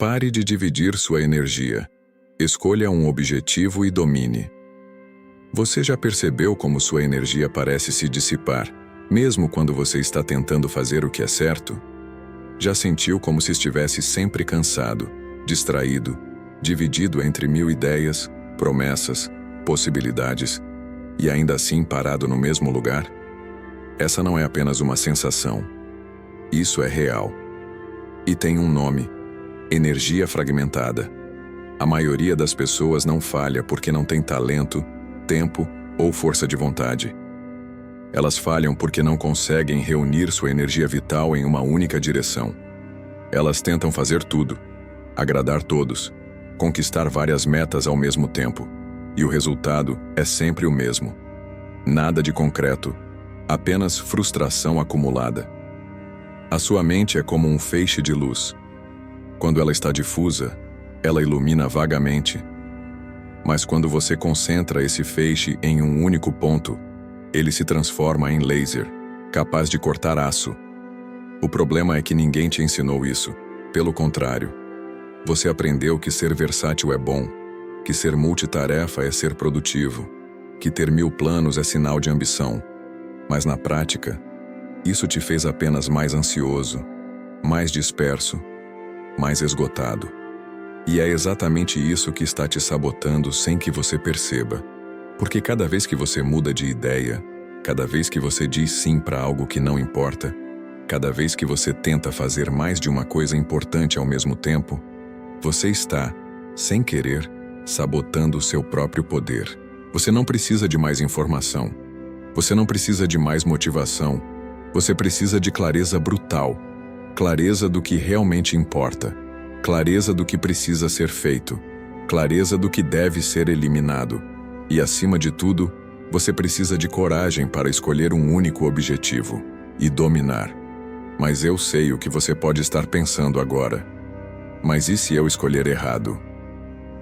Pare de dividir sua energia. Escolha um objetivo e domine. Você já percebeu como sua energia parece se dissipar, mesmo quando você está tentando fazer o que é certo? Já sentiu como se estivesse sempre cansado, distraído, dividido entre 1000 ideias, promessas, possibilidades, e ainda assim parado no mesmo lugar? Essa não é apenas uma sensação. Isso é real. E tem um nome: energia fragmentada. A maioria das pessoas não falha porque não tem talento, tempo ou força de vontade. Elas falham porque não conseguem reunir sua energia vital em uma única direção. Elas tentam fazer tudo, agradar todos, conquistar várias metas ao mesmo tempo, e o resultado é sempre o mesmo. Nada de concreto, apenas frustração acumulada. A sua mente é como um feixe de luz. Quando ela está difusa, ela ilumina vagamente. Mas quando você concentra esse feixe em um único ponto, ele se transforma em laser, capaz de cortar aço. O problema é que ninguém te ensinou isso. Pelo contrário, você aprendeu que ser versátil é bom, que ser multitarefa é ser produtivo, que ter 1000 planos é sinal de ambição. Mas na prática, isso te fez apenas mais ansioso, mais disperso, mais esgotado. E é exatamente isso que está te sabotando sem que você perceba. Porque cada vez que você muda de ideia, cada vez que você diz sim para algo que não importa, cada vez que você tenta fazer mais de uma coisa importante ao mesmo tempo, você está, sem querer, sabotando o seu próprio poder. Você não precisa de mais informação. Você não precisa de mais motivação. Você precisa de clareza brutal. Clareza do que realmente importa. Clareza do que precisa ser feito. Clareza do que deve ser eliminado. E, acima de tudo, você precisa de coragem para escolher um único objetivo e dominar. Mas eu sei o que você pode estar pensando agora. Mas e se eu escolher errado?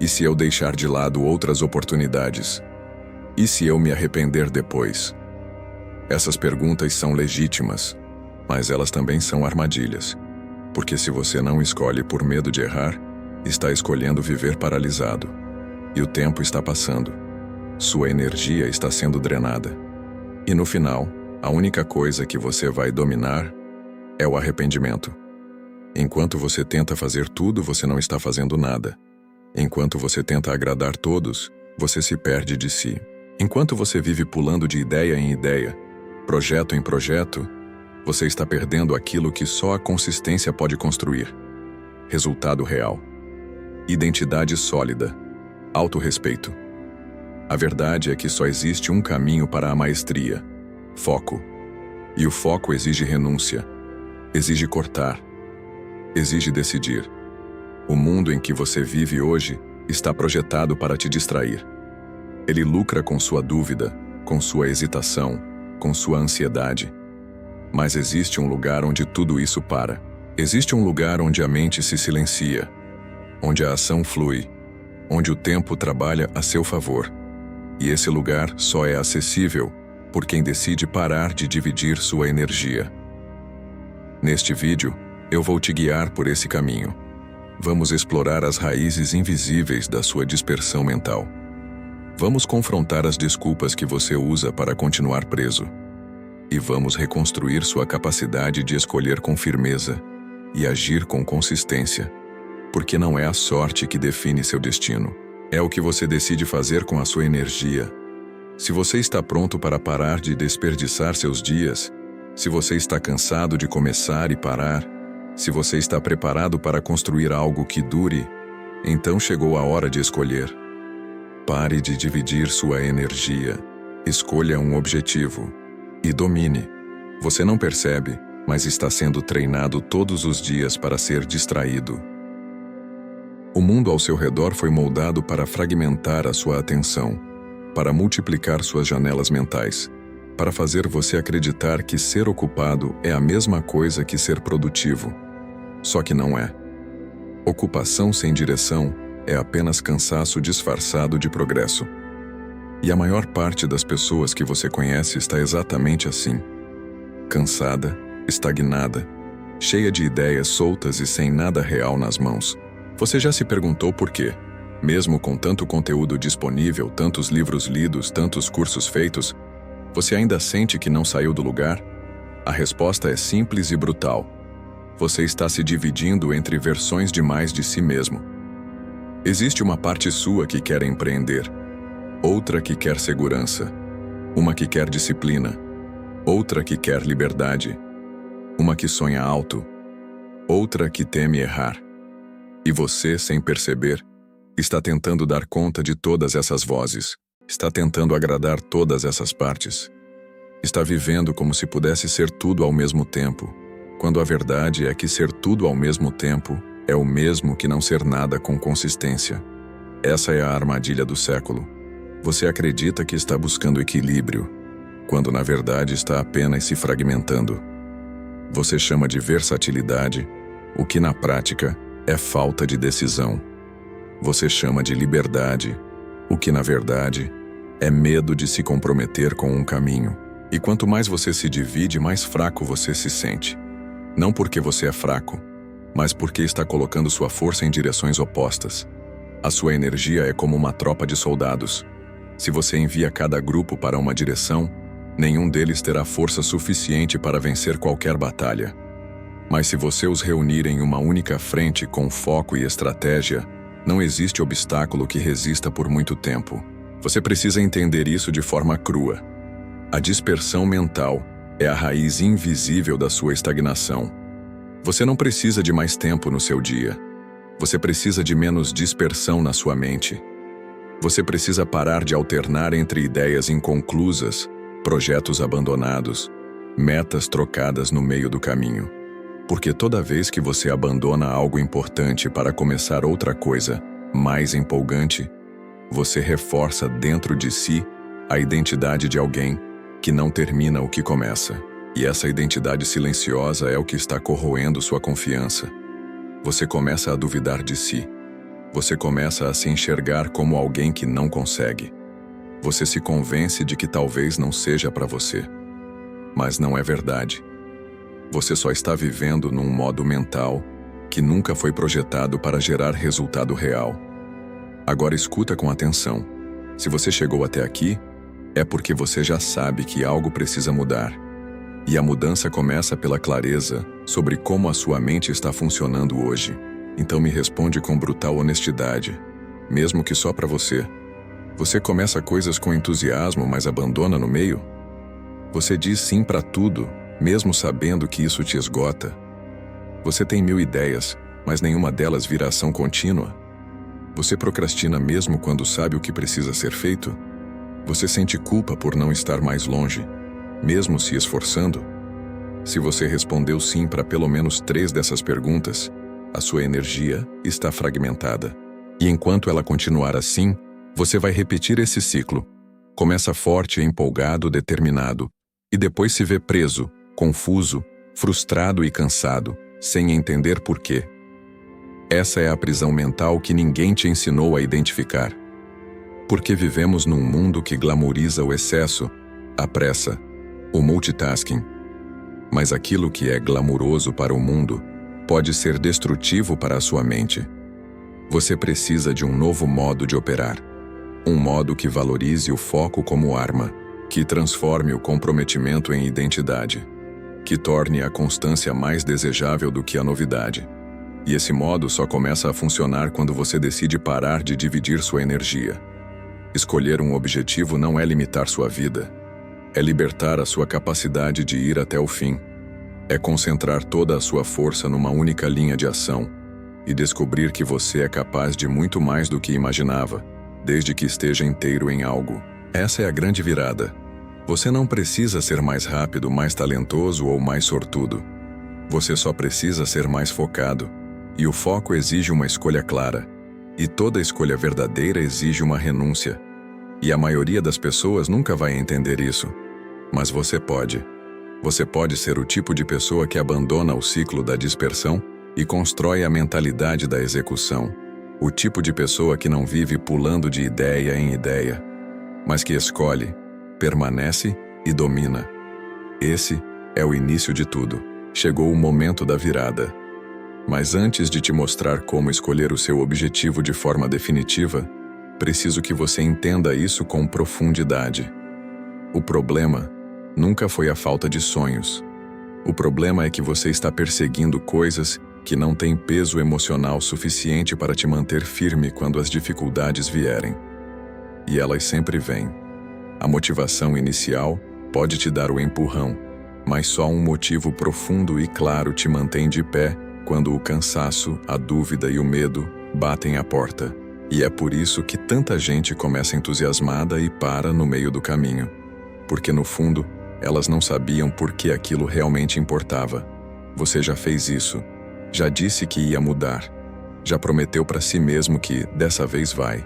E se eu deixar de lado outras oportunidades? E se eu me arrepender depois? Essas perguntas são legítimas, mas elas também são armadilhas. Porque se você não escolhe por medo de errar, está escolhendo viver paralisado. E o tempo está passando. Sua energia está sendo drenada. E no final, a única coisa que você vai dominar é o arrependimento. Enquanto você tenta fazer tudo, você não está fazendo nada. Enquanto você tenta agradar todos, você se perde de si. Enquanto você vive pulando de ideia em ideia, projeto em projeto, você está perdendo aquilo que só a consistência pode construir. Resultado real. Identidade sólida. Autorrespeito. A verdade é que só existe um caminho para a maestria: foco. E o foco exige renúncia. Exige cortar. Exige decidir. O mundo em que você vive hoje está projetado para te distrair. Ele lucra com sua dúvida, com sua hesitação, com sua ansiedade. Mas existe um lugar onde tudo isso para. Existe um lugar onde a mente se silencia, onde a ação flui, onde o tempo trabalha a seu favor. E esse lugar só é acessível por quem decide parar de dividir sua energia. Neste vídeo, eu vou te guiar por esse caminho. Vamos explorar as raízes invisíveis da sua dispersão mental. Vamos confrontar as desculpas que você usa para continuar preso. E vamos reconstruir sua capacidade de escolher com firmeza e agir com consistência. Porque não é a sorte que define seu destino. É o que você decide fazer com a sua energia. Se você está pronto para parar de desperdiçar seus dias, se você está cansado de começar e parar, se você está preparado para construir algo que dure, então chegou a hora de escolher. Pare de dividir sua energia. Escolha um objetivo e domine. Você não percebe, mas está sendo treinado todos os dias para ser distraído. O mundo ao seu redor foi moldado para fragmentar a sua atenção, para multiplicar suas janelas mentais, para fazer você acreditar que ser ocupado é a mesma coisa que ser produtivo. Só que não é. Ocupação sem direção é apenas cansaço disfarçado de progresso. E a maior parte das pessoas que você conhece está exatamente assim. Cansada, estagnada, cheia de ideias soltas e sem nada real nas mãos. Você já se perguntou por quê? Mesmo com tanto conteúdo disponível, tantos livros lidos, tantos cursos feitos, você ainda sente que não saiu do lugar? A resposta é simples e brutal. Você está se dividindo entre versões demais de si mesmo. Existe uma parte sua que quer empreender, outra que quer segurança, uma que quer disciplina, outra que quer liberdade, uma que sonha alto, outra que teme errar. E você, sem perceber, está tentando dar conta de todas essas vozes, está tentando agradar todas essas partes. Está vivendo como se pudesse ser tudo ao mesmo tempo, quando a verdade é que ser tudo ao mesmo tempo é o mesmo que não ser nada com consistência. Essa é a armadilha do século. Você acredita que está buscando equilíbrio, quando na verdade está apenas se fragmentando. Você chama de versatilidade, o que na prática é falta de decisão. Você chama de liberdade, o que na verdade é medo de se comprometer com um caminho. E quanto mais você se divide, mais fraco você se sente. Não porque você é fraco, mas porque está colocando sua força em direções opostas. A sua energia é como uma tropa de soldados. Se você envia cada grupo para uma direção, nenhum deles terá força suficiente para vencer qualquer batalha. Mas se você os reunir em uma única frente com foco e estratégia, não existe obstáculo que resista por muito tempo. Você precisa entender isso de forma crua. A dispersão mental é a raiz invisível da sua estagnação. Você não precisa de mais tempo no seu dia. Você precisa de menos dispersão na sua mente. Você precisa parar de alternar entre ideias inconclusas, projetos abandonados, metas trocadas no meio do caminho. Porque toda vez que você abandona algo importante para começar outra coisa mais empolgante, você reforça dentro de si a identidade de alguém que não termina o que começa. E essa identidade silenciosa é o que está corroendo sua confiança. Você começa a duvidar de si. Você começa a se enxergar como alguém que não consegue. Você se convence de que talvez não seja para você. Mas não é verdade. Você só está vivendo num modo mental que nunca foi projetado para gerar resultado real. Agora escuta com atenção. Se você chegou até aqui, é porque você já sabe que algo precisa mudar. E a mudança começa pela clareza sobre como a sua mente está funcionando hoje. Então me responde com brutal honestidade, mesmo que só para você. Você começa coisas com entusiasmo, mas abandona no meio? Você diz sim para tudo, mesmo sabendo que isso te esgota? Você tem 1000 ideias, mas nenhuma delas vira ação contínua? Você procrastina mesmo quando sabe o que precisa ser feito? Você sente culpa por não estar mais longe, mesmo se esforçando? Se você respondeu sim para pelo menos 3 dessas perguntas, a sua energia está fragmentada. E enquanto ela continuar assim, você vai repetir esse ciclo. Começa forte, empolgado, determinado, e depois se vê preso, confuso, frustrado e cansado, sem entender por quê. Essa é a prisão mental que ninguém te ensinou a identificar. Porque vivemos num mundo que glamouriza o excesso, a pressa, o multitasking. Mas aquilo que é glamuroso para o mundo pode ser destrutivo para a sua mente. Você precisa de um novo modo de operar. Um modo que valorize o foco como arma, que transforme o comprometimento em identidade, que torne a constância mais desejável do que a novidade. E esse modo só começa a funcionar quando você decide parar de dividir sua energia. Escolher um objetivo não é limitar sua vida. É libertar a sua capacidade de ir até o fim. É concentrar toda a sua força numa única linha de ação e descobrir que você é capaz de muito mais do que imaginava, desde que esteja inteiro em algo. Essa é a grande virada. Você não precisa ser mais rápido, mais talentoso ou mais sortudo. Você só precisa ser mais focado. E o foco exige uma escolha clara. E toda escolha verdadeira exige uma renúncia. E a maioria das pessoas nunca vai entender isso. Mas você pode. Você pode ser o tipo de pessoa que abandona o ciclo da dispersão e constrói a mentalidade da execução. O tipo de pessoa que não vive pulando de ideia em ideia, mas que escolhe, permanece e domina. Esse é o início de tudo. Chegou o momento da virada. Mas antes de te mostrar como escolher o seu objetivo de forma definitiva, preciso que você entenda isso com profundidade. O problema nunca foi a falta de sonhos. O problema é que você está perseguindo coisas que não têm peso emocional suficiente para te manter firme quando as dificuldades vierem. E elas sempre vêm. A motivação inicial pode te dar o empurrão, mas só um motivo profundo e claro te mantém de pé quando o cansaço, a dúvida e o medo batem à porta. E é por isso que tanta gente começa entusiasmada e para no meio do caminho. Porque no fundo, elas não sabiam por que aquilo realmente importava. Você já fez isso. Já disse que ia mudar. Já prometeu para si mesmo que dessa vez vai.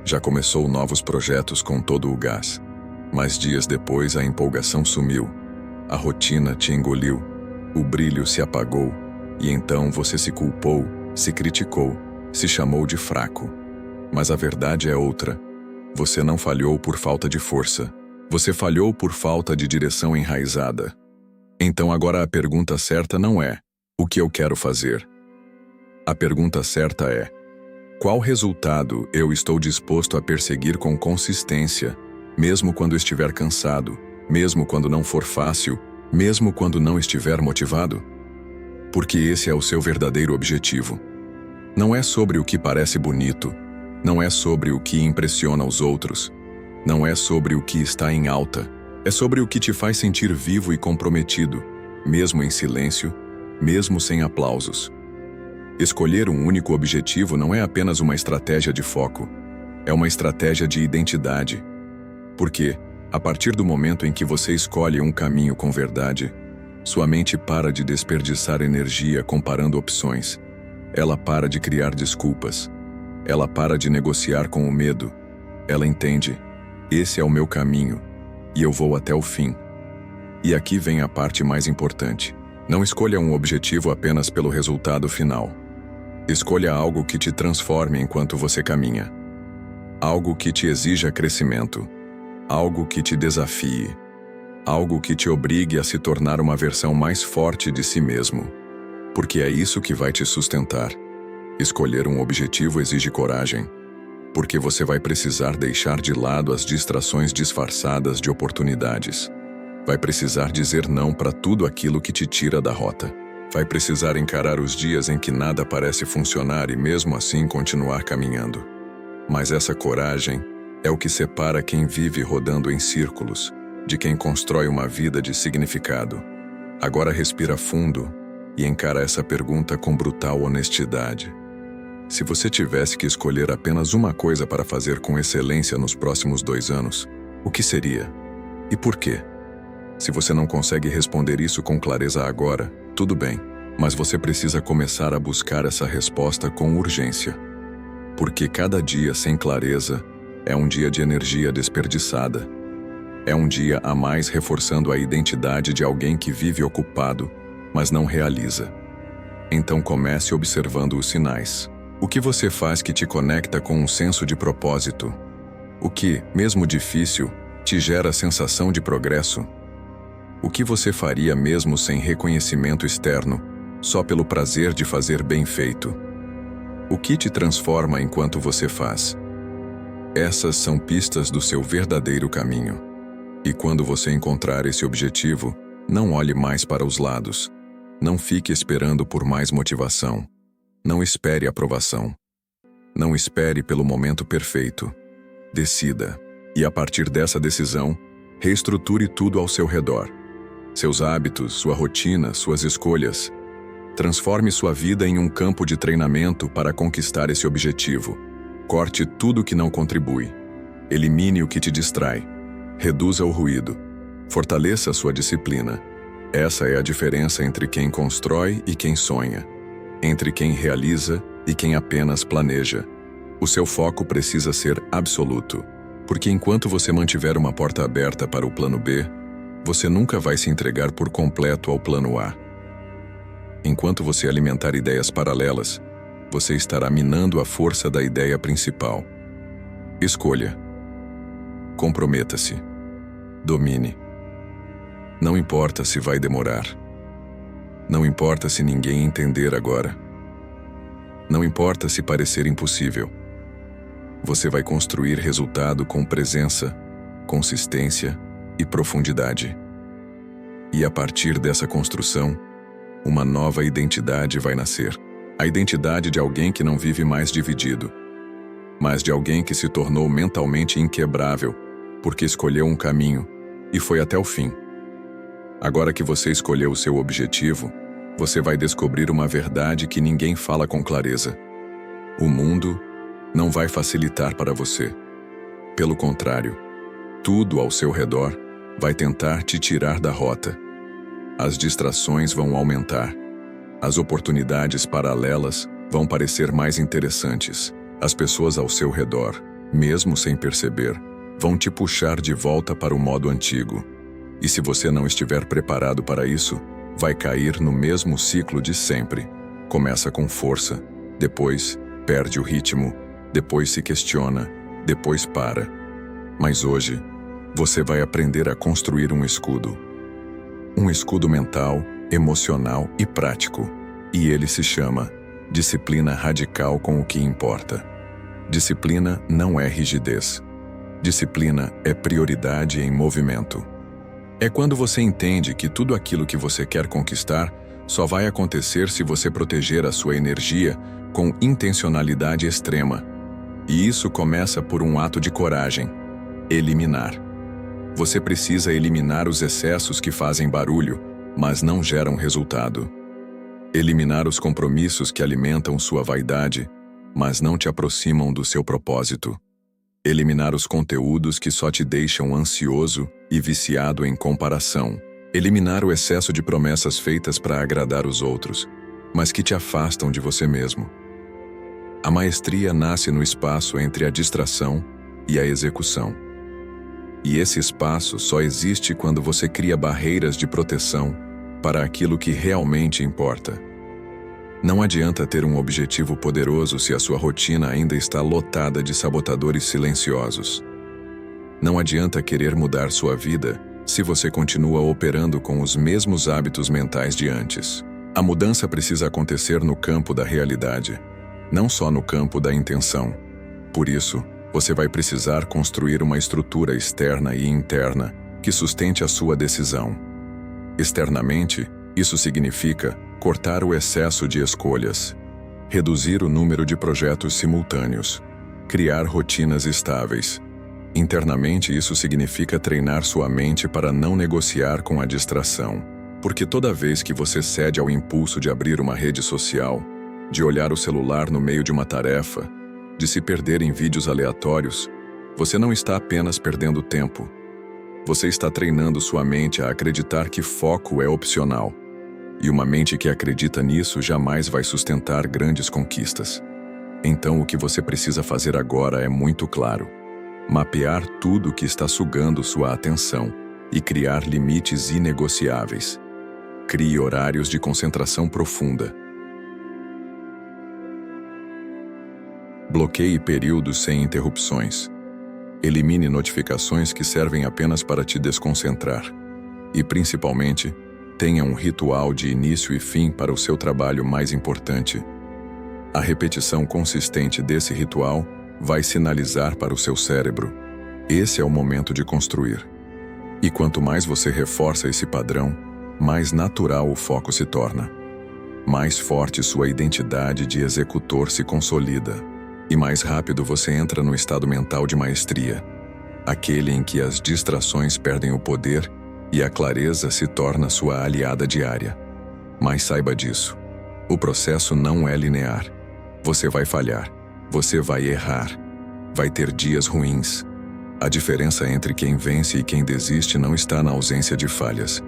Já começou novos projetos com todo o gás. Mas dias depois a empolgação sumiu. A rotina te engoliu. O brilho se apagou. E então você se culpou, se criticou, se chamou de fraco. Mas a verdade é outra. Você não falhou por falta de força. Você falhou por falta de direção enraizada. Então agora a pergunta certa não é: o que eu quero fazer? A pergunta certa é: qual resultado eu estou disposto a perseguir com consistência, mesmo quando estiver cansado, mesmo quando não for fácil, mesmo quando não estiver motivado? Porque esse é o seu verdadeiro objetivo. Não é sobre o que parece bonito, não é sobre o que impressiona os outros, não é sobre o que está em alta, é sobre o que te faz sentir vivo e comprometido, mesmo em silêncio, mesmo sem aplausos. Escolher um único objetivo não é apenas uma estratégia de foco, é uma estratégia de identidade. Porque, a partir do momento em que você escolhe um caminho com verdade, sua mente para de desperdiçar energia comparando opções. Ela para de criar desculpas. Ela para de negociar com o medo. Ela entende: esse é o meu caminho, e eu vou até o fim. E aqui vem a parte mais importante. Não escolha um objetivo apenas pelo resultado final. Escolha algo que te transforme enquanto você caminha. Algo que te exija crescimento. Algo que te desafie. Algo que te obrigue a se tornar uma versão mais forte de si mesmo. Porque é isso que vai te sustentar. Escolher um objetivo exige coragem. Porque você vai precisar deixar de lado as distrações disfarçadas de oportunidades. Vai precisar dizer não para tudo aquilo que te tira da rota. Vai precisar encarar os dias em que nada parece funcionar e mesmo assim continuar caminhando. Mas essa coragem é o que separa quem vive rodando em círculos de quem constrói uma vida de significado. Agora respira fundo e encara essa pergunta com brutal honestidade. Se você tivesse que escolher apenas uma coisa para fazer com excelência nos próximos 2 anos, o que seria? E por quê? Se você não consegue responder isso com clareza agora, tudo bem, mas você precisa começar a buscar essa resposta com urgência. Porque cada dia sem clareza é um dia de energia desperdiçada. É um dia a mais reforçando a identidade de alguém que vive ocupado, mas não realiza. Então comece observando os sinais. O que você faz que te conecta com um senso de propósito? O que, mesmo difícil, te gera a sensação de progresso? O que você faria mesmo sem reconhecimento externo, só pelo prazer de fazer bem feito? O que te transforma enquanto você faz? Essas são pistas do seu verdadeiro caminho. E quando você encontrar esse objetivo, não olhe mais para os lados. Não fique esperando por mais motivação. Não espere aprovação. Não espere pelo momento perfeito. Decida. E a partir dessa decisão, reestruture tudo ao seu redor. Seus hábitos, sua rotina, suas escolhas. Transforme sua vida em um campo de treinamento para conquistar esse objetivo. Corte tudo que não contribui. Elimine o que te distrai. Reduza o ruído. Fortaleça sua disciplina. Essa é a diferença entre quem constrói e quem sonha. Entre quem realiza e quem apenas planeja. O seu foco precisa ser absoluto. Porque enquanto você mantiver uma porta aberta para o plano B, você nunca vai se entregar por completo ao plano A. Enquanto você alimentar ideias paralelas, você estará minando a força da ideia principal. Escolha. Comprometa-se. Domine. Não importa se vai demorar. Não importa se ninguém entender agora. Não importa se parecer impossível. Você vai construir resultado com presença, consistência e profundidade. E a partir dessa construção, uma nova identidade vai nascer. A identidade de alguém que não vive mais dividido, mas de alguém que se tornou mentalmente inquebrável, porque escolheu um caminho e foi até o fim. Agora que você escolheu o seu objetivo, você vai descobrir uma verdade que ninguém fala com clareza. O mundo não vai facilitar para você. Pelo contrário, tudo ao seu redor vai tentar te tirar da rota. As distrações vão aumentar. As oportunidades paralelas vão parecer mais interessantes. As pessoas ao seu redor, mesmo sem perceber, vão te puxar de volta para o modo antigo. E se você não estiver preparado para isso, vai cair no mesmo ciclo de sempre. Começa com força, depois perde o ritmo, depois se questiona, depois para. Mas hoje, você vai aprender a construir um escudo. Um escudo mental, emocional e prático. E ele se chama disciplina radical com o que importa. Disciplina não é rigidez. Disciplina é prioridade em movimento. É quando você entende que tudo aquilo que você quer conquistar só vai acontecer se você proteger a sua energia com intencionalidade extrema. E isso começa por um ato de coragem: eliminar. Você precisa eliminar os excessos que fazem barulho, mas não geram resultado. Eliminar os compromissos que alimentam sua vaidade, mas não te aproximam do seu propósito. Eliminar os conteúdos que só te deixam ansioso e viciado em comparação. Eliminar o excesso de promessas feitas para agradar os outros, mas que te afastam de você mesmo. A maestria nasce no espaço entre a distração e a execução. E esse espaço só existe quando você cria barreiras de proteção para aquilo que realmente importa. Não adianta ter um objetivo poderoso se a sua rotina ainda está lotada de sabotadores silenciosos. Não adianta querer mudar sua vida se você continua operando com os mesmos hábitos mentais de antes. A mudança precisa acontecer no campo da realidade, não só no campo da intenção. Por isso, você vai precisar construir uma estrutura externa e interna que sustente a sua decisão. Externamente, isso significa cortar o excesso de escolhas, reduzir o número de projetos simultâneos, criar rotinas estáveis. Internamente, isso significa treinar sua mente para não negociar com a distração. Porque toda vez que você cede ao impulso de abrir uma rede social, de olhar o celular no meio de uma tarefa, de se perder em vídeos aleatórios, você não está apenas perdendo tempo. Você está treinando sua mente a acreditar que foco é opcional. E uma mente que acredita nisso jamais vai sustentar grandes conquistas. Então o que você precisa fazer agora é muito claro: mapear tudo o que está sugando sua atenção e criar limites inegociáveis. Crie horários de concentração profunda. Bloqueie períodos sem interrupções. Elimine notificações que servem apenas para te desconcentrar. E, principalmente, tenha um ritual de início e fim para o seu trabalho mais importante. A repetição consistente desse ritual vai sinalizar para o seu cérebro: esse é o momento de construir. E quanto mais você reforça esse padrão, mais natural o foco se torna. Mais forte sua identidade de executor se consolida. E mais rápido você entra no estado mental de maestria, aquele em que as distrações perdem o poder e a clareza se torna sua aliada diária. Mas saiba disso: o processo não é linear. Você vai falhar, você vai errar, vai ter dias ruins. A diferença entre quem vence e quem desiste não está na ausência de falhas,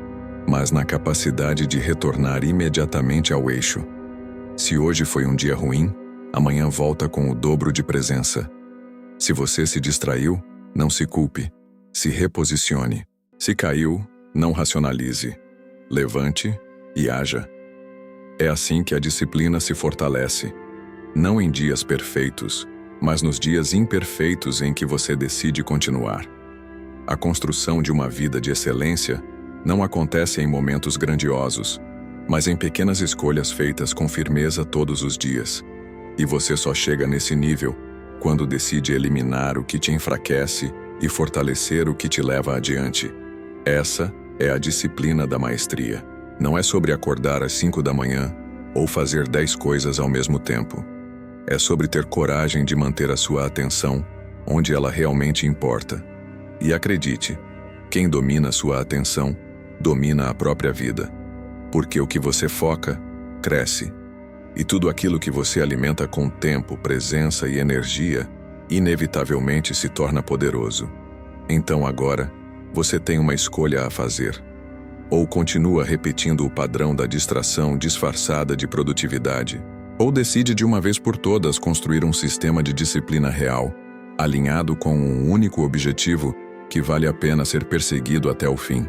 mas na capacidade de retornar imediatamente ao eixo. Se hoje foi um dia ruim, amanhã volta com o dobro de presença. Se você se distraiu, não se culpe, se reposicione. Se caiu, não racionalize. Levante e haja. É assim que a disciplina se fortalece, não em dias perfeitos, mas nos dias imperfeitos em que você decide continuar. A construção de uma vida de excelência não acontece em momentos grandiosos, mas em pequenas escolhas feitas com firmeza todos os dias. E você só chega nesse nível quando decide eliminar o que te enfraquece e fortalecer o que te leva adiante. Essa é a disciplina da maestria. Não é sobre acordar às 5 da manhã ou fazer 10 coisas ao mesmo tempo. É sobre ter coragem de manter a sua atenção onde ela realmente importa. E acredite, quem domina sua atenção, domina a própria vida. Porque o que você foca, cresce. E tudo aquilo que você alimenta com tempo, presença e energia, inevitavelmente se torna poderoso. Então agora, você tem uma escolha a fazer. Ou continua repetindo o padrão da distração disfarçada de produtividade, ou decide de uma vez por todas construir um sistema de disciplina real, alinhado com um único objetivo que vale a pena ser perseguido até o fim.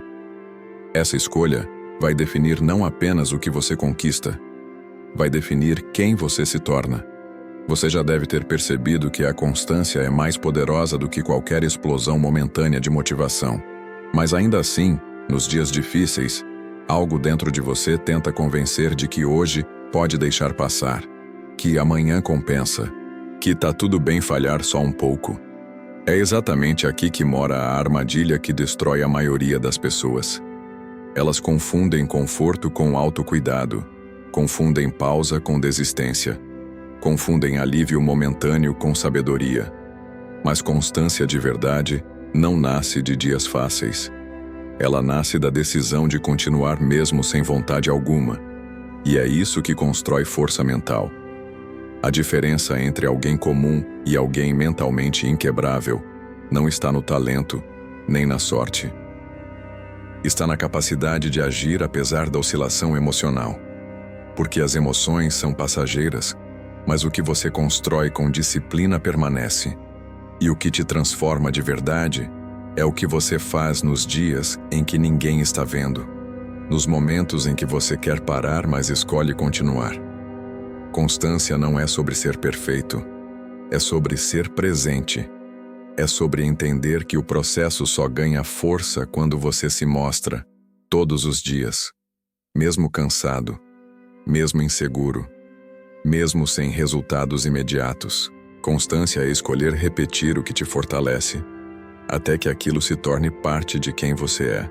Essa escolha vai definir não apenas o que você conquista, vai definir quem você se torna. Você já deve ter percebido que a constância é mais poderosa do que qualquer explosão momentânea de motivação. Mas ainda assim, nos dias difíceis, algo dentro de você tenta convencer de que hoje pode deixar passar, que amanhã compensa, que tá tudo bem falhar só um pouco. É exatamente aqui que mora a armadilha que destrói a maioria das pessoas. Elas confundem conforto com autocuidado, confundem pausa com desistência, confundem alívio momentâneo com sabedoria. Mas constância de verdade não nasce de dias fáceis. Ela nasce da decisão de continuar mesmo sem vontade alguma. E é isso que constrói força mental. A diferença entre alguém comum e alguém mentalmente inquebrável não está no talento, nem na sorte. Está na capacidade de agir apesar da oscilação emocional. Porque as emoções são passageiras, mas o que você constrói com disciplina permanece. E o que te transforma de verdade é o que você faz nos dias em que ninguém está vendo, nos momentos em que você quer parar, mas escolhe continuar. Constância não é sobre ser perfeito, é sobre ser presente. É sobre entender que o processo só ganha força quando você se mostra, todos os dias, mesmo cansado, mesmo inseguro, mesmo sem resultados imediatos. Constância é escolher repetir o que te fortalece, até que aquilo se torne parte de quem você é.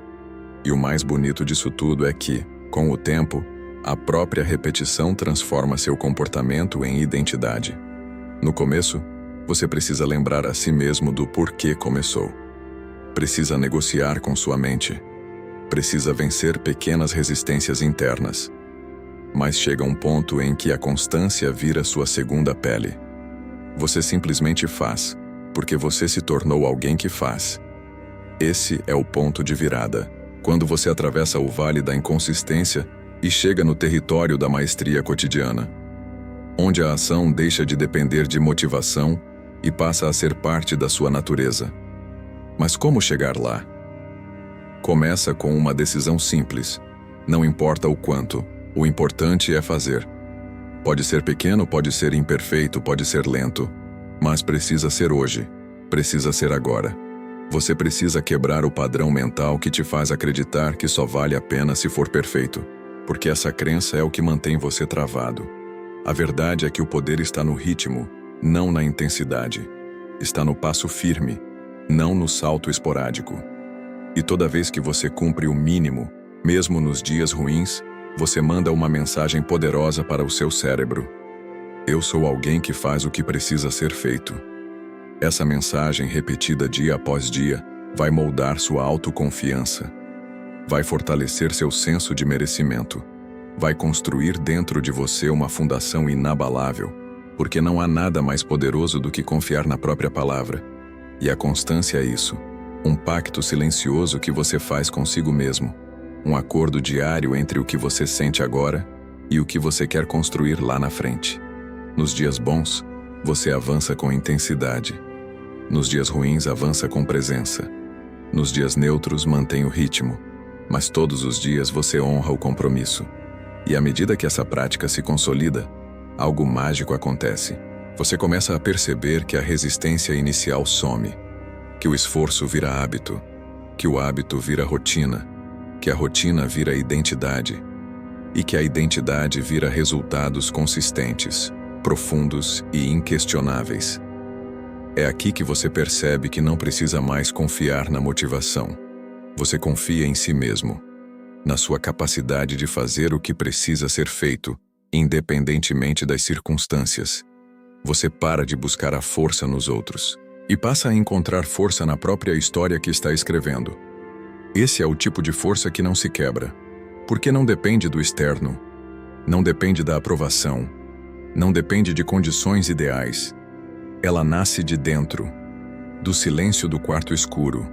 E o mais bonito disso tudo é que, com o tempo, a própria repetição transforma seu comportamento em identidade. No começo, você precisa lembrar a si mesmo do porquê começou. Precisa negociar com sua mente. Precisa vencer pequenas resistências internas. Mas chega um ponto em que a constância vira sua segunda pele. Você simplesmente faz, porque você se tornou alguém que faz. Esse é o ponto de virada, quando você atravessa o vale da inconsistência e chega no território da maestria cotidiana, onde a ação deixa de depender de motivação e passa a ser parte da sua natureza. Mas como chegar lá? Começa com uma decisão simples. Não importa o quanto, o importante é fazer. Pode ser pequeno, pode ser imperfeito, pode ser lento, mas precisa ser hoje, precisa ser agora. Você precisa quebrar o padrão mental que te faz acreditar que só vale a pena se for perfeito, porque essa crença é o que mantém você travado. A verdade é que o poder está no ritmo, não na intensidade. Está no passo firme, não no salto esporádico. E toda vez que você cumpre o mínimo, mesmo nos dias ruins, você manda uma mensagem poderosa para o seu cérebro. Eu sou alguém que faz o que precisa ser feito. Essa mensagem, repetida dia após dia, vai moldar sua autoconfiança. Vai fortalecer seu senso de merecimento. Vai construir dentro de você uma fundação inabalável, porque não há nada mais poderoso do que confiar na própria palavra. E a constância é isso, um pacto silencioso que você faz consigo mesmo, um acordo diário entre o que você sente agora e o que você quer construir lá na frente. Nos dias bons, você avança com intensidade. Nos dias ruins, avança com presença. Nos dias neutros, mantém o ritmo. Mas todos os dias você honra o compromisso. E à medida que essa prática se consolida, algo mágico acontece. Você começa a perceber que a resistência inicial some, que o esforço vira hábito, que o hábito vira rotina, que a rotina vira identidade, e que a identidade vira resultados consistentes. profundos e inquestionáveis. É aqui que você percebe que não precisa mais confiar na motivação. Você confia em si mesmo, na sua capacidade de fazer o que precisa ser feito, independentemente das circunstâncias. Você para de buscar a força nos outros e passa a encontrar força na própria história que está escrevendo. Esse é o tipo de força que não se quebra, porque não depende do externo, não depende da aprovação, não depende de condições ideais. Ela nasce de dentro, do silêncio do quarto escuro,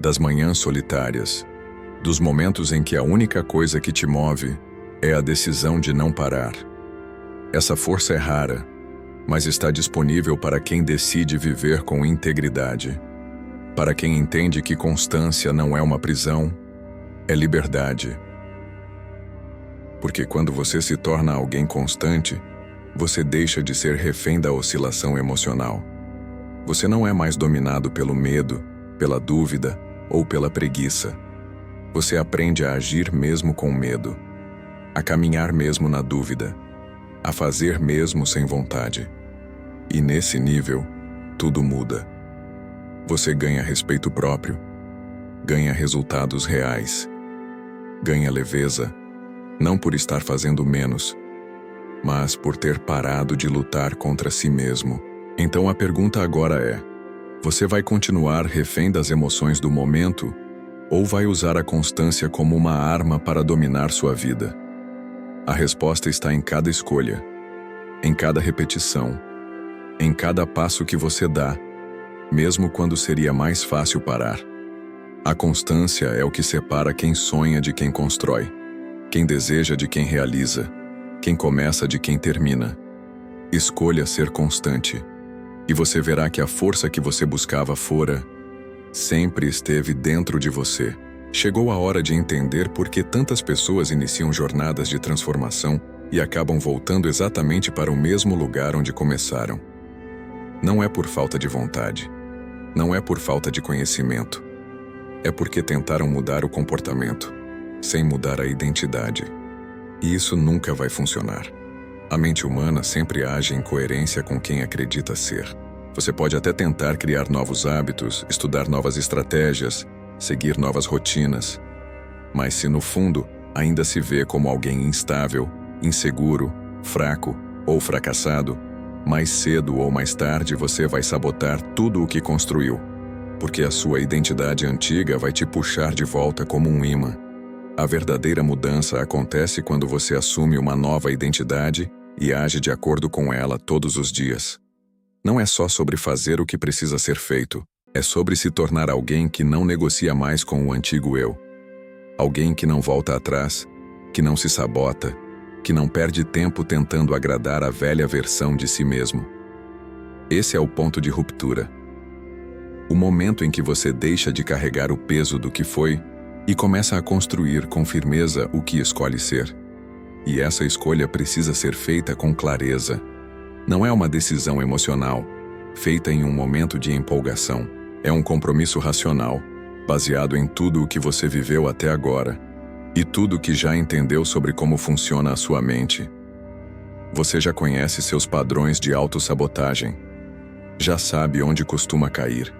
das manhãs solitárias, dos momentos em que a única coisa que te move é a decisão de não parar. Essa força é rara, mas está disponível para quem decide viver com integridade. Para quem entende que constância não é uma prisão, é liberdade. Porque quando você se torna alguém constante, você deixa de ser refém da oscilação emocional. Você não é mais dominado pelo medo, pela dúvida ou pela preguiça. Você aprende a agir mesmo com medo, a caminhar mesmo na dúvida, a fazer mesmo sem vontade. E nesse nível, tudo muda. Você ganha respeito próprio, ganha resultados reais, ganha leveza, não por estar fazendo menos, mas por ter parado de lutar contra si mesmo. Então a pergunta agora é: você vai continuar refém das emoções do momento ou vai usar a constância como uma arma para dominar sua vida? A resposta está em cada escolha, em cada repetição, em cada passo que você dá, mesmo quando seria mais fácil parar. A constância é o que separa quem sonha de quem constrói, quem deseja de quem realiza, quem começa de quem termina. Escolha ser constante, e você verá que a força que você buscava fora sempre esteve dentro de você. Chegou a hora de entender por que tantas pessoas iniciam jornadas de transformação e acabam voltando exatamente para o mesmo lugar onde começaram. Não é por falta de vontade, não é por falta de conhecimento, é porque tentaram mudar o comportamento, sem mudar a identidade. E isso nunca vai funcionar. A mente humana sempre age em coerência com quem acredita ser. Você pode até tentar criar novos hábitos, estudar novas estratégias, seguir novas rotinas. Mas se no fundo ainda se vê como alguém instável, inseguro, fraco ou fracassado, mais cedo ou mais tarde você vai sabotar tudo o que construiu, porque a sua identidade antiga vai te puxar de volta como um imã. A verdadeira mudança acontece quando você assume uma nova identidade e age de acordo com ela todos os dias. Não é só sobre fazer o que precisa ser feito, é sobre se tornar alguém que não negocia mais com o antigo eu. Alguém que não volta atrás, que não se sabota, que não perde tempo tentando agradar a velha versão de si mesmo. Esse é o ponto de ruptura. O momento em que você deixa de carregar o peso do que foi e começa a construir com firmeza o que escolhe ser. E essa escolha precisa ser feita com clareza. Não é uma decisão emocional, feita em um momento de empolgação. É um compromisso racional, baseado em tudo o que você viveu até agora e tudo o que já entendeu sobre como funciona a sua mente. Você já conhece seus padrões de autossabotagem. Já sabe onde costuma cair.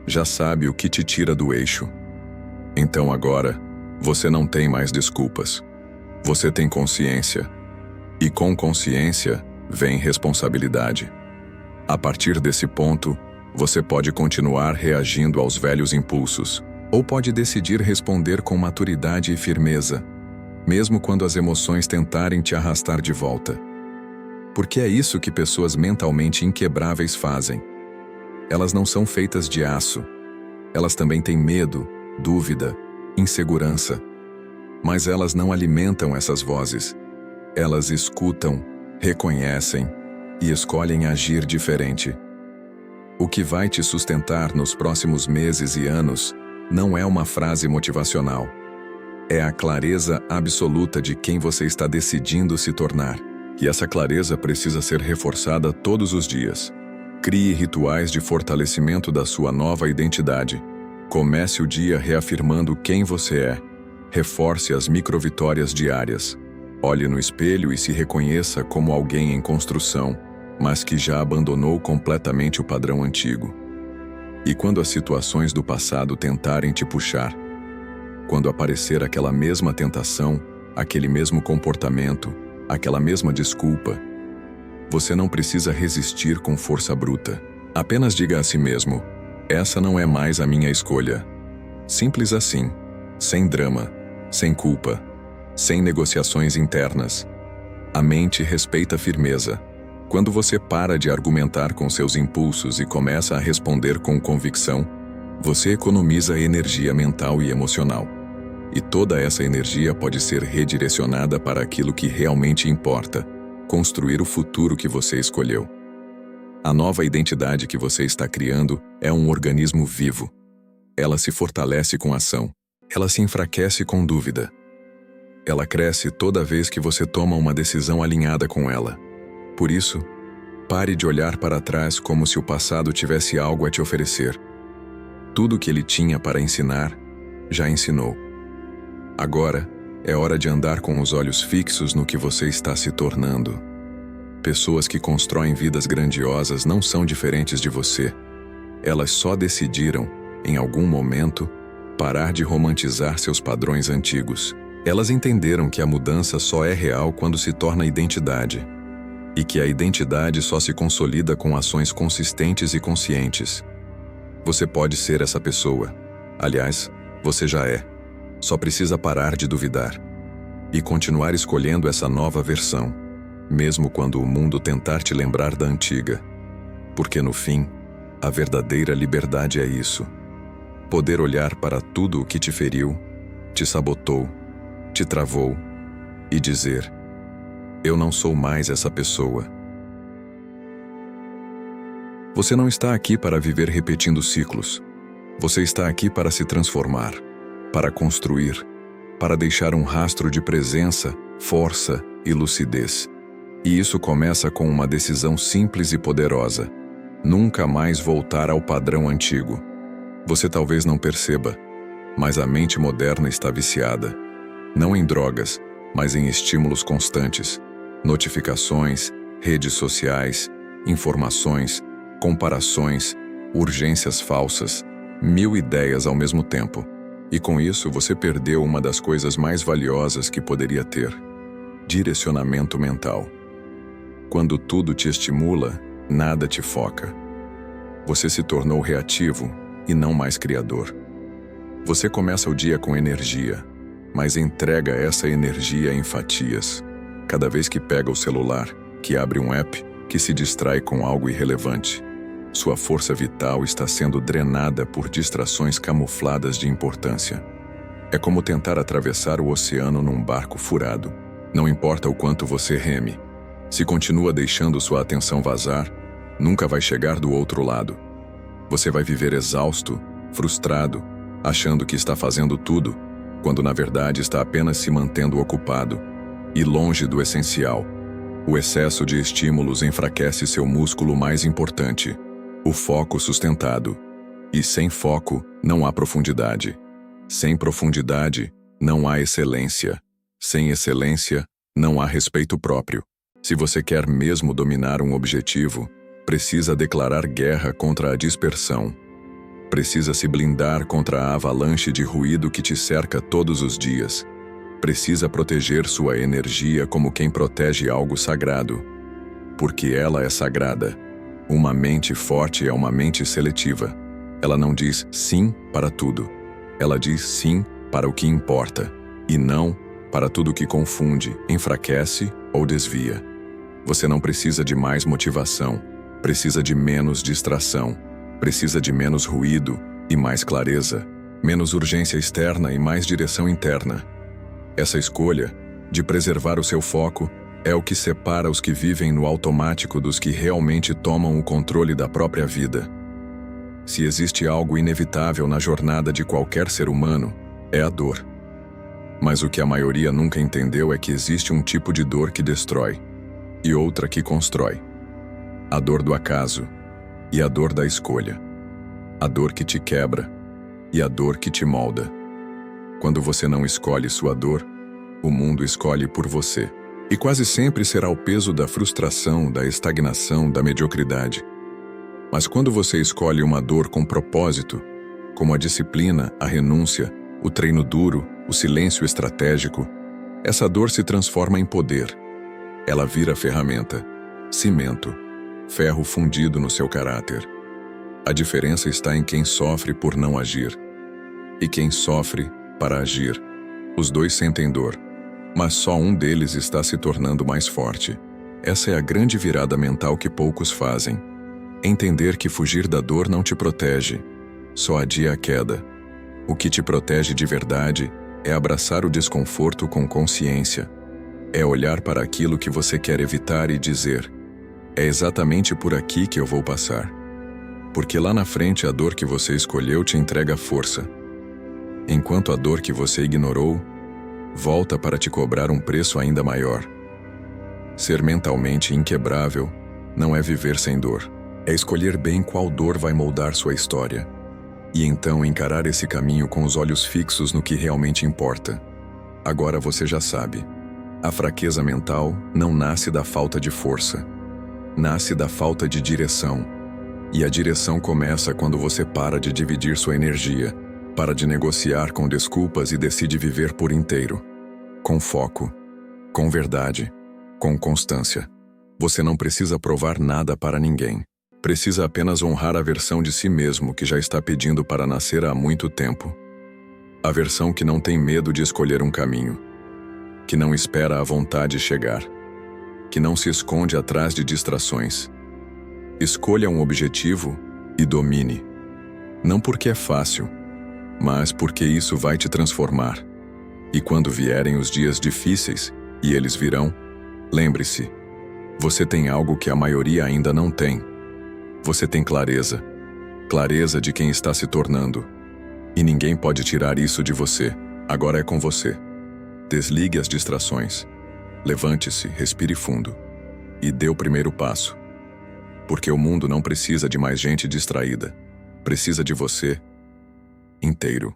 Já sabe o que te tira do eixo. Então agora, você não tem mais desculpas. Você tem consciência. E com consciência, vem responsabilidade. A partir desse ponto, você pode continuar reagindo aos velhos impulsos, ou pode decidir responder com maturidade e firmeza, mesmo quando as emoções tentarem te arrastar de volta. Porque é isso que pessoas mentalmente inquebráveis fazem. Elas não são feitas de aço. Elas também têm medo, dúvida, insegurança. Mas elas não alimentam essas vozes. Elas escutam, reconhecem e escolhem agir diferente. O que vai te sustentar nos próximos meses e anos não é uma frase motivacional. É a clareza absoluta de quem você está decidindo se tornar. E essa clareza precisa ser reforçada todos os dias. Crie rituais de fortalecimento da sua nova identidade. Comece o dia reafirmando quem você é. Reforce as microvitórias diárias. Olhe no espelho e se reconheça como alguém em construção, mas que já abandonou completamente o padrão antigo. E quando as situações do passado tentarem te puxar, quando aparecer aquela mesma tentação, aquele mesmo comportamento, aquela mesma desculpa, você não precisa resistir com força bruta. Apenas diga a si mesmo: essa não é mais a minha escolha. Simples assim, sem drama, sem culpa, sem negociações internas. A mente respeita a firmeza. Quando você para de argumentar com seus impulsos e começa a responder com convicção, você economiza energia mental e emocional. E toda essa energia pode ser redirecionada para aquilo que realmente importa: construir o futuro que você escolheu. A nova identidade que você está criando é um organismo vivo. Ela se fortalece com ação. Ela se enfraquece com dúvida. Ela cresce toda vez que você toma uma decisão alinhada com ela. Por isso, pare de olhar para trás como se o passado tivesse algo a te oferecer. Tudo o que ele tinha para ensinar, já ensinou. Agora, é hora de andar com os olhos fixos no que você está se tornando. Pessoas que constroem vidas grandiosas não são diferentes de você. Elas só decidiram, em algum momento, parar de romantizar seus padrões antigos. Elas entenderam que a mudança só é real quando se torna identidade, e que a identidade só se consolida com ações consistentes e conscientes. Você pode ser essa pessoa. Aliás, você já é. Só precisa parar de duvidar e continuar escolhendo essa nova versão, mesmo quando o mundo tentar te lembrar da antiga. Porque no fim, a verdadeira liberdade é isso: poder olhar para tudo o que te feriu, te sabotou, te travou e dizer: eu não sou mais essa pessoa. Você não está aqui para viver repetindo ciclos. Você está aqui para se transformar, para construir, para deixar um rastro de presença, força e lucidez. E isso começa com uma decisão simples e poderosa: nunca mais voltar ao padrão antigo. Você talvez não perceba, mas a mente moderna está viciada. Não em drogas, mas em estímulos constantes. Notificações, redes sociais, informações, comparações, urgências falsas, 1000 ideias ao mesmo tempo. E com isso você perdeu uma das coisas mais valiosas que poderia ter: direcionamento mental. Quando tudo te estimula, nada te foca. Você se tornou reativo e não mais criador. Você começa o dia com energia, mas entrega essa energia em fatias. Cada vez que pega o celular, que abre um app, que se distrai com algo irrelevante, sua força vital está sendo drenada por distrações camufladas de importância. É como tentar atravessar o oceano num barco furado. Não importa o quanto você reme, se continua deixando sua atenção vazar, nunca vai chegar do outro lado. Você vai viver exausto, frustrado, achando que está fazendo tudo, quando na verdade está apenas se mantendo ocupado e longe do essencial. O excesso de estímulos enfraquece seu músculo mais importante: o foco sustentado. E sem foco, não há profundidade. Sem profundidade, não há excelência. Sem excelência, não há respeito próprio. Se você quer mesmo dominar um objetivo, precisa declarar guerra contra a dispersão. Precisa se blindar contra a avalanche de ruído que te cerca todos os dias. Precisa proteger sua energia como quem protege algo sagrado. Porque ela é sagrada. Uma mente forte é uma mente seletiva. Ela não diz sim para tudo. Ela diz sim para o que importa, e não para tudo que confunde, enfraquece ou desvia. Você não precisa de mais motivação, precisa de menos distração, precisa de menos ruído e mais clareza, menos urgência externa e mais direção interna. Essa escolha, de preservar o seu foco, é o que separa os que vivem no automático dos que realmente tomam o controle da própria vida. Se existe algo inevitável na jornada de qualquer ser humano, é a dor. Mas o que a maioria nunca entendeu é que existe um tipo de dor que destrói, e outra que constrói. A dor do acaso, e a dor da escolha. A dor que te quebra, e a dor que te molda. Quando você não escolhe sua dor, O mundo escolhe por você. E quase sempre será o peso da frustração, da estagnação, da mediocridade. Mas quando você escolhe uma dor com propósito, como a disciplina, a renúncia, o treino duro, o silêncio estratégico, essa dor se transforma em poder. Ela vira ferramenta, cimento, ferro fundido no seu caráter. A diferença está em quem sofre por não agir e quem sofre para agir. Os dois sentem dor, mas só um deles está se tornando mais forte. Essa é a grande virada mental que poucos fazem. Entender que fugir da dor não te protege, só adia a queda. O que te protege de verdade é abraçar o desconforto com consciência. É olhar para aquilo que você quer evitar e dizer: é exatamente por aqui que eu vou passar. Porque lá na frente a dor que você escolheu te entrega força. Enquanto a dor que você ignorou volta para te cobrar um preço ainda maior. Ser mentalmente inquebrável não é viver sem dor. É escolher bem qual dor vai moldar sua história. E então encarar esse caminho com os olhos fixos no que realmente importa. Agora você já sabe. A fraqueza mental não nasce da falta de força. Nasce da falta de direção. E a direção começa quando você para de dividir sua energia, para de negociar com desculpas e decide viver por inteiro. Com foco, com verdade, com constância. Você não precisa provar nada para ninguém. Precisa apenas honrar a versão de si mesmo que já está pedindo para nascer há muito tempo. A versão que não tem medo de escolher um caminho, que não espera a vontade chegar, que não se esconde atrás de distrações. Escolha um objetivo e domine. Não porque é fácil, mas porque isso vai te transformar. E quando vierem os dias difíceis, e eles virão, lembre-se, você tem algo que a maioria ainda não tem. Você tem clareza. Clareza de quem está se tornando. E ninguém pode tirar isso de você. Agora é com você. Desligue as distrações. Levante-se, respire fundo. E dê o primeiro passo. Porque o mundo não precisa de mais gente distraída. Precisa de você inteiro.